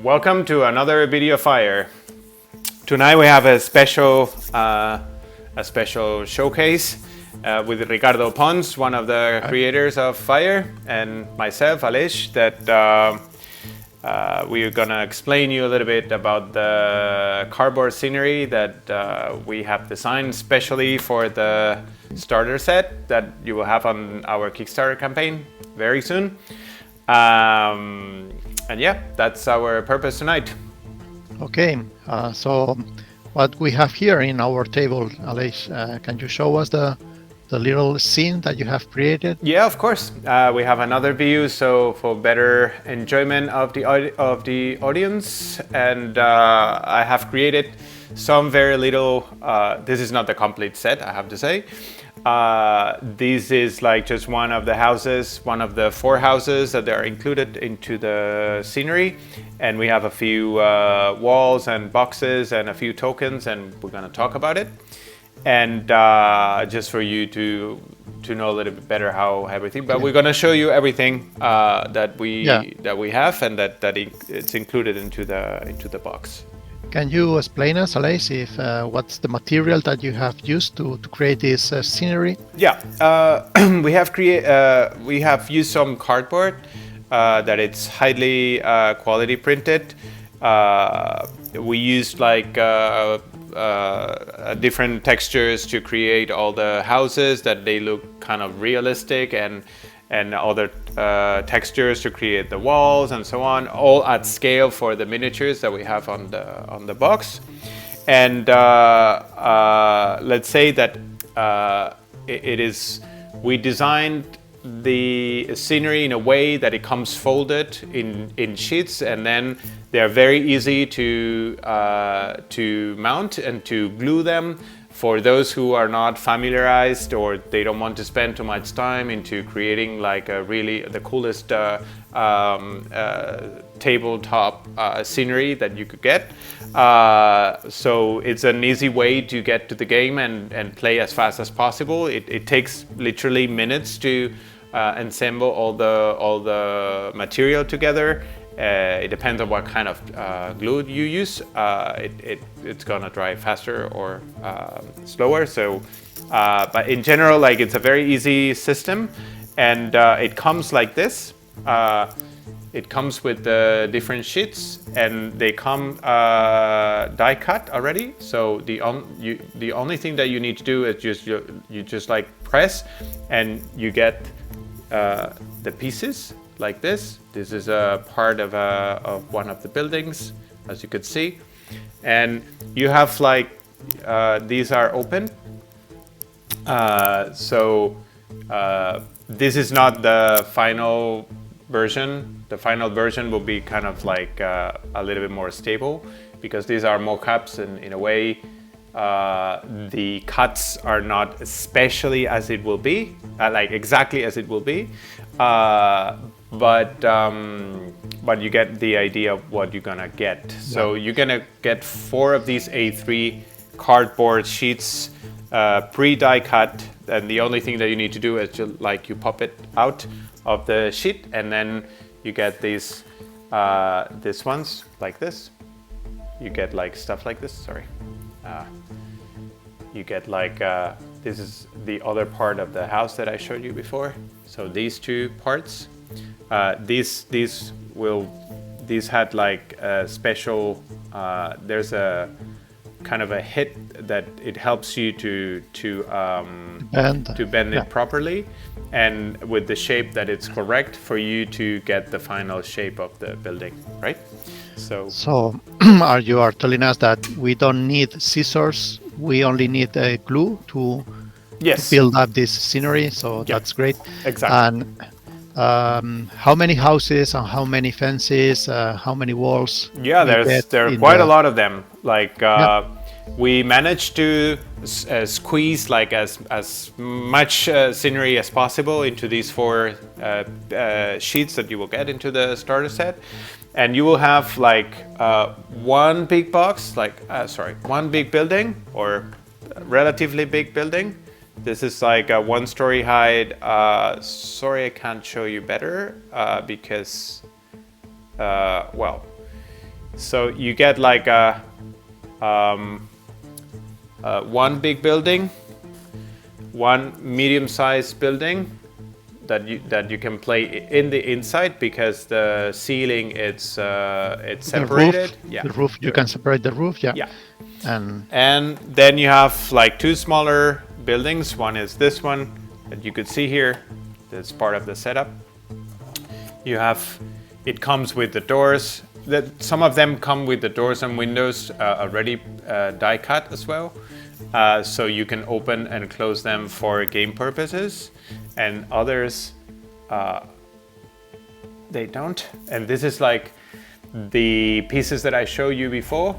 Welcome to another video fire. Tonight we have a special showcase with Ricardo Pons, one of the creators of Fire, and myself, Aleix, that we're gonna explain you a little bit about the cardboard scenery that we have designed specially for the starter set that you will have on our Kickstarter campaign very soon. And yeah, that's our purpose tonight. Okay, so what we have here in our table, Aleix, can you show us the little scene that you have created? Yeah, of course. We have another view, so for better enjoyment of the audience, and I have created some very little. This is not the complete set, I have to say. This is like just one of the houses, one of the 4 houses that are included into the scenery, and we have a few walls and boxes and a few tokens, and we're going to talk about it. And just for you to know a little bit better how everything, but we're going to show you everything that we have, and that it's included into the box. Can you explain us, Aleix, if what's the material that you have used to create this scenery? Yeah, we have used some cardboard that it's highly quality printed. We used like different textures to create all the houses that they look kind of realistic, and other textures to create the walls and so on, all at scale for the miniatures that we have on the box. And let's say that we designed the scenery in a way that it comes folded in sheets, and then they're very easy to mount and to glue them. For those who are not familiarized or they don't want to spend too much time into creating like the coolest tabletop scenery that you could get. So it's an easy way to get to the game and play as fast as possible. It takes literally minutes to assemble all the material together. It depends on what kind of glue you use. It's gonna dry faster or slower. So, but in general, like it's a very easy system, and it comes like this. It comes with the different sheets, and they come die cut already. So the only thing that you need to do is you just like press, and you get the pieces. Like this. This is a part of one of the buildings, as you could see, and you have like these are open. So this is not the final version. The final version will be kind of like a little bit more stable, because these are mock-ups, and in a way the cuts are not especially as it will be, like exactly as it will be. But you get the idea of what you're gonna get. So you're gonna get 4 of these A3 cardboard sheets, pre-die cut, and the only thing that you need to do is you pop it out of the sheet, and then you get these ones like this. You get like stuff like this. Sorry, you get like this is the other part of the house that I showed you before. So these 2 parts. These had like a special. There's a kind of a hit that it helps you to bend it properly, and with the shape that it's correct for you to get the final shape of the building, right? So you are telling us that we don't need scissors. We only need a glue to build up this scenery. So that's great. Exactly. And how many houses and how many fences, how many walls? Yeah, there are quite a lot of them. Like we managed to squeeze like as much scenery as possible into these 4 sheets that you will get into the starter set, and you will have like one big box, one big building, or relatively big building. This is like a 1-story height. Sorry, I can't show you better because, well, So you get like one big building, one medium-sized building that you can play in the inside, because the ceiling it's separated. The roof, you can separate the roof. Yeah. And then you have like two smaller buildings. One is this one that you could see here. That's part of the setup. You have, it comes with the doors. Some of them come with the doors and windows already die cut as well. So you can open and close them for game purposes, and others they don't. And this is like the pieces that I showed you before.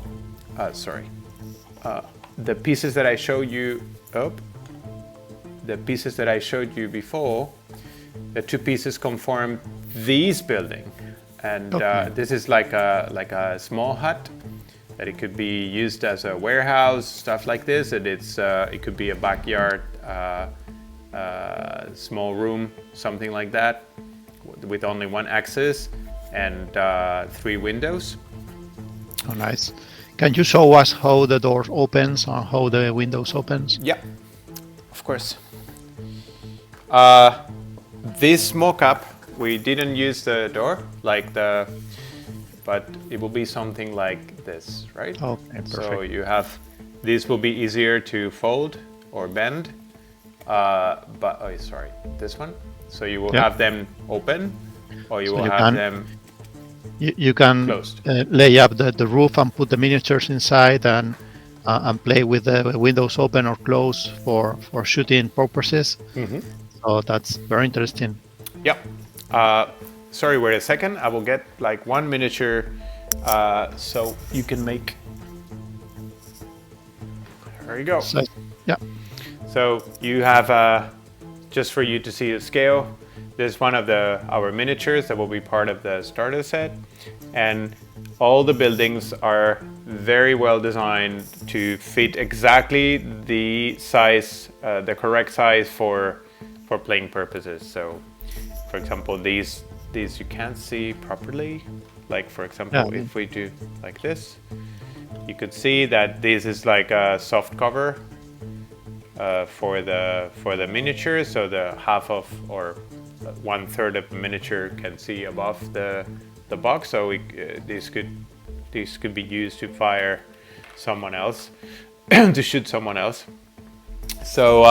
The pieces that I showed you. The pieces that I showed you before. The two pieces conform this building, and this is like a small hut that it could be used as a warehouse, stuff like this. And it could be a backyard, small room, something like that, with only one access and 3 windows. Oh, nice. Can you show us how the door opens or how the windows opens? Yeah, of course. This mock-up, we didn't use the door, but it will be something like this, right? Okay, perfect. So you have, this will be easier to fold or bend, this one. So you will have them open, or you will have them you can lay up the roof and put the miniatures inside and play with the windows open or closed for shooting purposes. Mm-hmm. So that's very interesting. Yeah. Sorry, wait a second. I will get like one miniature so you can make. There you go. So, yeah. So you have, just for you to see the scale, this is one of our miniatures that will be part of the starter set. And all the buildings are very well designed to fit exactly the size, the correct size for playing purposes. So, for example, these you can't see properly. Like, for example, if we do like this, you could see that this is like a soft cover for the miniature. So the half of, or 1/3 of the miniature can see above the box. So these could be used to fire someone else, to shoot someone else. So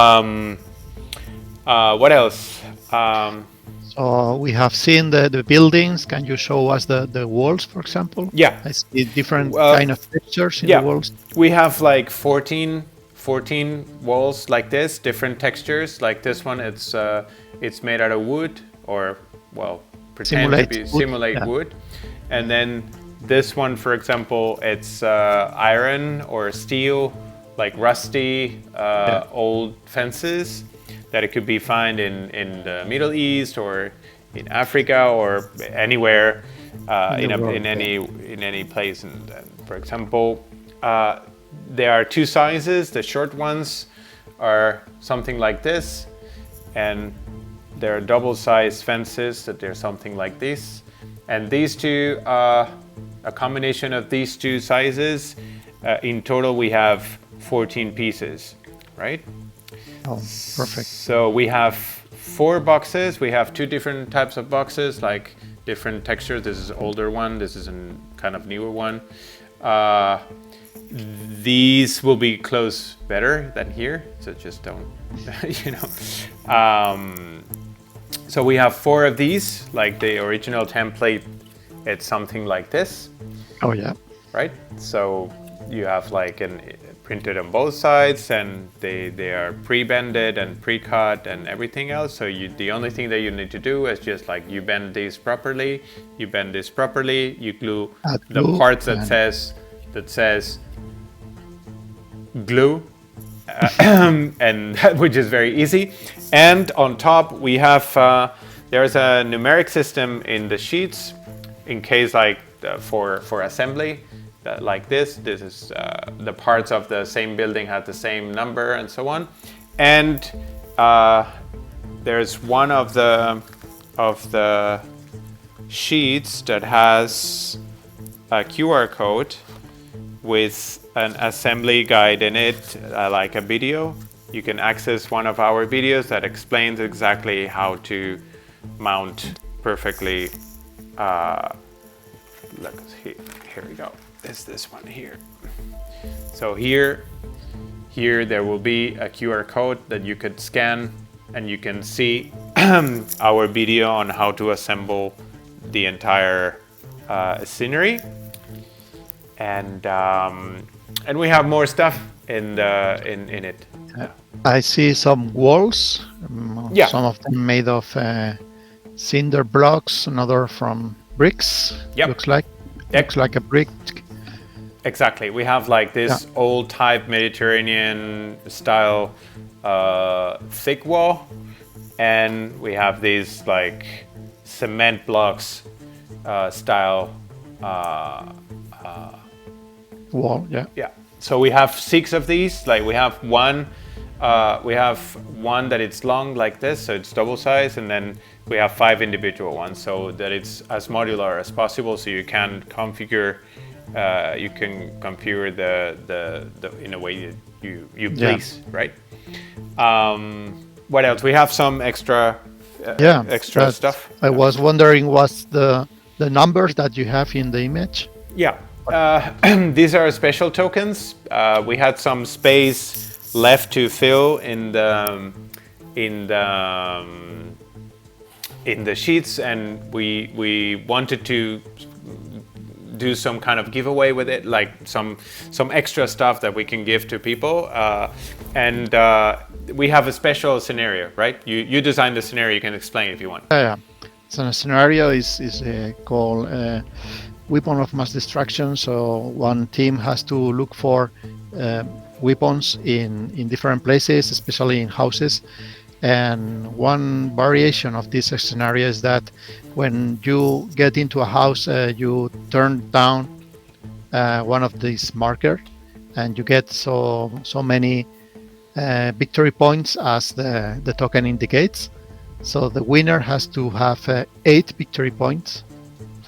what else? So we have seen the buildings. Can you show us the walls, for example? Yeah. I see different kind of textures in the walls. We have like 14 walls like this, different textures. Like this one, it's made out of wood, or simulate wood. And then this one, for example, it's iron or steel, like rusty old fences that it could be found in the Middle East or in Africa or anywhere in any place. And for example, there are 2 sizes. The short ones are something like this, and there are double-sized fences that they're something like this. And these two, a combination of these 2 sizes, in total we have 14 pieces, right? Oh, perfect. So we have 4 boxes. We have 2 different types of boxes, like different textures. This is an older one. This is a kind of newer one. These will be closed better than here, so just don't, So we have 4 of these, like the original template, it's something like this. Oh yeah. Right? So you have like printed on both sides, and they are pre-bended and pre-cut and everything else. So the only thing that you need to do is just like you bend these properly, you bend this properly, you glue the parts that says glue, and which is very easy. And on top we have there's a numeric system in the sheets in case like for assembly. Like this is the parts of the same building have the same number and so on. And there's one of the sheets that has a QR code with an assembly guide in it, like a video. You can access one of our videos that explains exactly how to mount perfectly. Look, here we go. This one here. So here there will be a QR code that you could scan, and you can see our video on how to assemble the entire scenery. And we have more stuff in it. I see some walls. Yeah. Some of them made of cinder blocks, another from bricks. Yep. Looks like a brick. Exactly. We have like this old type Mediterranean style thick wall, and we have these like cement blocks style wall. Yeah. So we have 6 of these. Like we have one that it's long like this, so it's double size, and then we have 5 individual ones, so that it's as modular as possible. So you can configure the in a way that you please, right? What else? We have some extra stuff. I was wondering what's the numbers that you have in the image. Yeah. These are special tokens. We had some space left to fill in the sheets, and we wanted to do some kind of giveaway with it, like some extra stuff that we can give to people. And we have a special scenario, right? You designed the scenario. You can explain if you want. Yeah. So the scenario is called weapon of mass destruction. So one team has to look for weapons in different places, especially in houses. And one variation of this scenario is that when you get into a house, you turn down one of these markers, and you get so many victory points as the token indicates. So the winner has to have 8 victory points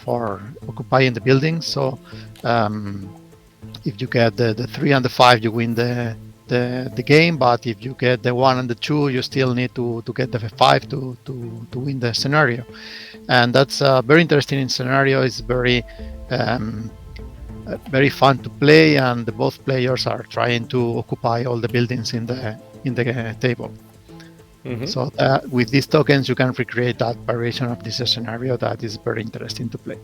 for occupying the building. So if you get the 3 and the 5, you win the game, but if you get the 1 and the 2, you still need to get the 5 to win the scenario. And that's a very interesting scenario. It's very fun to play, and both players are trying to occupy all the buildings in the table. Mm-hmm. So with these tokens, you can recreate that variation of this scenario that is very interesting to play.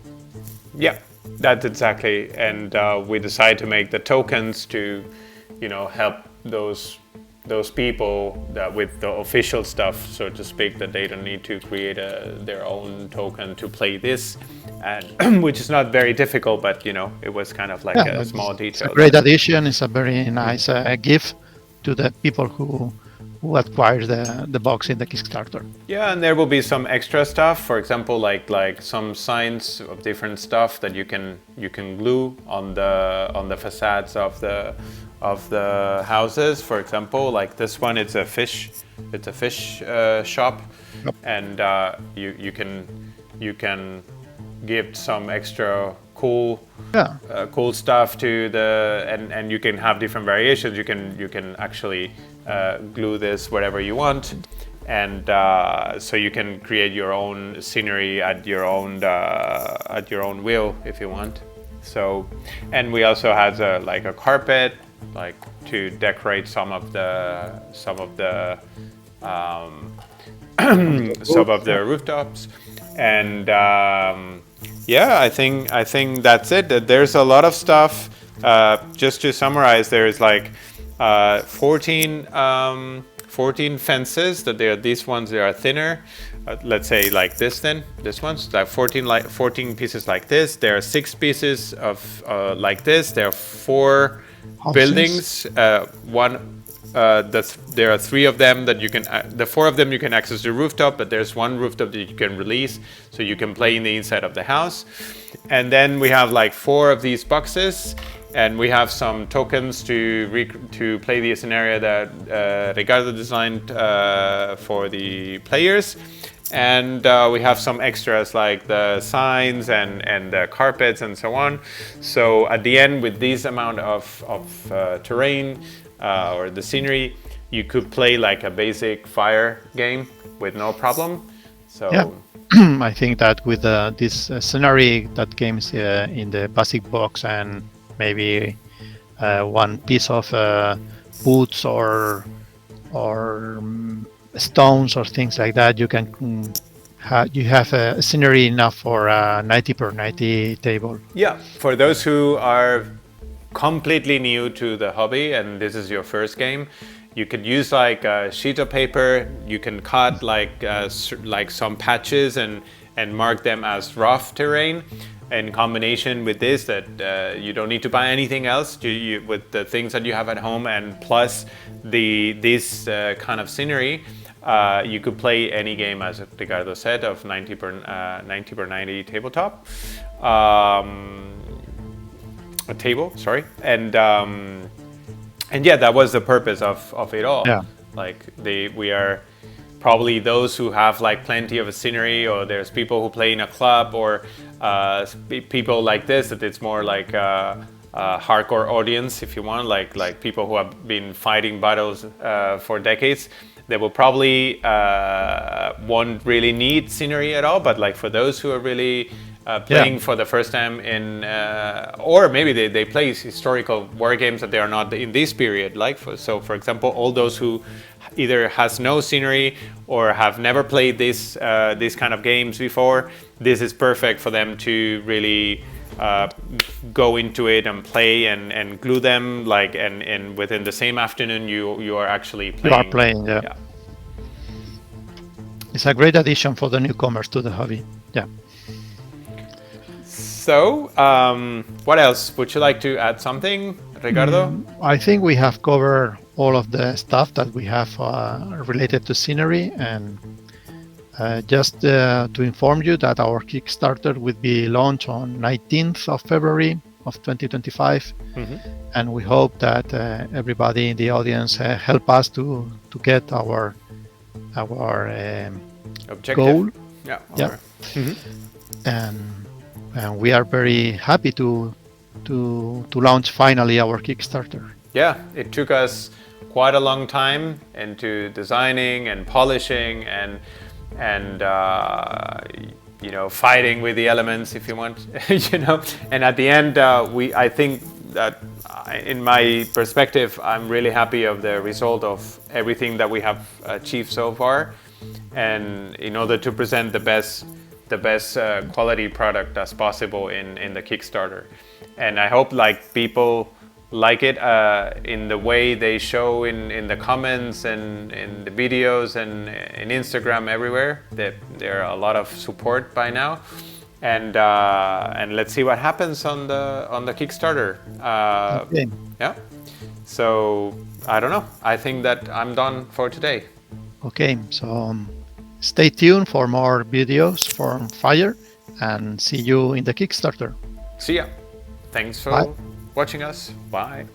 Yeah, that's exactly. And we decided to make the tokens to, help those people that with the official stuff, so to speak, that they don't need to create their own token to play this, and which is not very difficult, but it was kind of like a small detail. It's a great addition. It's a very nice gift to the people who acquire the box in the Kickstarter. Yeah, and there will be some extra stuff. For example, like some signs of different stuff that you can glue on the facades of the houses. For example, like this one, it's a fish shop, yep. And you can give some extra cool stuff to and you can have different variations. You can actually glue this wherever you want, and so you can create your own scenery at your own will if you want. So, and we also had a carpet, like to decorate some of the rooftops, and I think that's it. There's a lot of stuff. Just to summarize, there's 14 fences. These ones, they are thinner. Let's say like this one's like 14 pieces like this. There are 6 pieces of like this. There are 4 buildings. There are 3 of them that you can. The 4 of them you can access the rooftop, but there's 1 rooftop that you can release, so you can play in the inside of the house. And then we have 4 of these boxes. And we have some tokens to play the scenario that Ricardo designed for the players. and we have some extras like the signs and the carpets and so on. So at the end, with this amount of terrain or the scenery, you could play like a basic fire game with no problem. So yeah. I think that with this scenery that comes in the basic box and maybe one piece of boots or stones or things like that, you can you have a scenery enough for a 90 per 90 table. Yeah, for those who are completely new to the hobby and this is your first game, you could use like a sheet of paper. You can cut like some patches and mark them as rough terrain. In combination with this, that you don't need to buy anything else with the things that you have at home, and plus this kind of scenery, you could play any game, as Ricardo said, of 90 per 90 tabletop. A table, sorry, and yeah, that was the purpose of it all. Yeah. Like we are probably those who have like plenty of a scenery, or there's people who play in a club, or people like this, that it's more like a hardcore audience, if you want, like people who have been fighting battles for decades. They will probably won't really need scenery at all, but like for those who are really playing for the first time or maybe they play historical war games that they are not in this period, for example, all those who either has no scenery or have never played these kind of games before, this is perfect for them to really go into it and play and glue them, and within the same afternoon you are actually playing. You are playing, yeah. It's a great addition for the newcomers to the hobby. Yeah. So, what else? Would you like to add something, Ricardo? I think we have covered all of the stuff that we have related to scenery, and just to inform you that our Kickstarter will be launched on 19th of February of 2025, and we hope that everybody in the audience help us to get our objective goal. Yeah. And we are very happy to launch finally our Kickstarter. Yeah, it took us quite a long time into designing and polishing and fighting with the elements, if you want, And at the end, I think that in my perspective, I'm really happy of the result of everything that we have achieved so far, and in order to present the best quality product as possible in the Kickstarter. And I hope people like it in the way they show in the comments and in the videos and in Instagram, everywhere. That there are a lot of support by now, and let's see what happens on the Kickstarter. Okay. Yeah. So I don't know. I think that I'm done for today. Okay. So stay tuned for more videos from Fire, and see you in the Kickstarter. See ya. Thanks for watching us. Bye.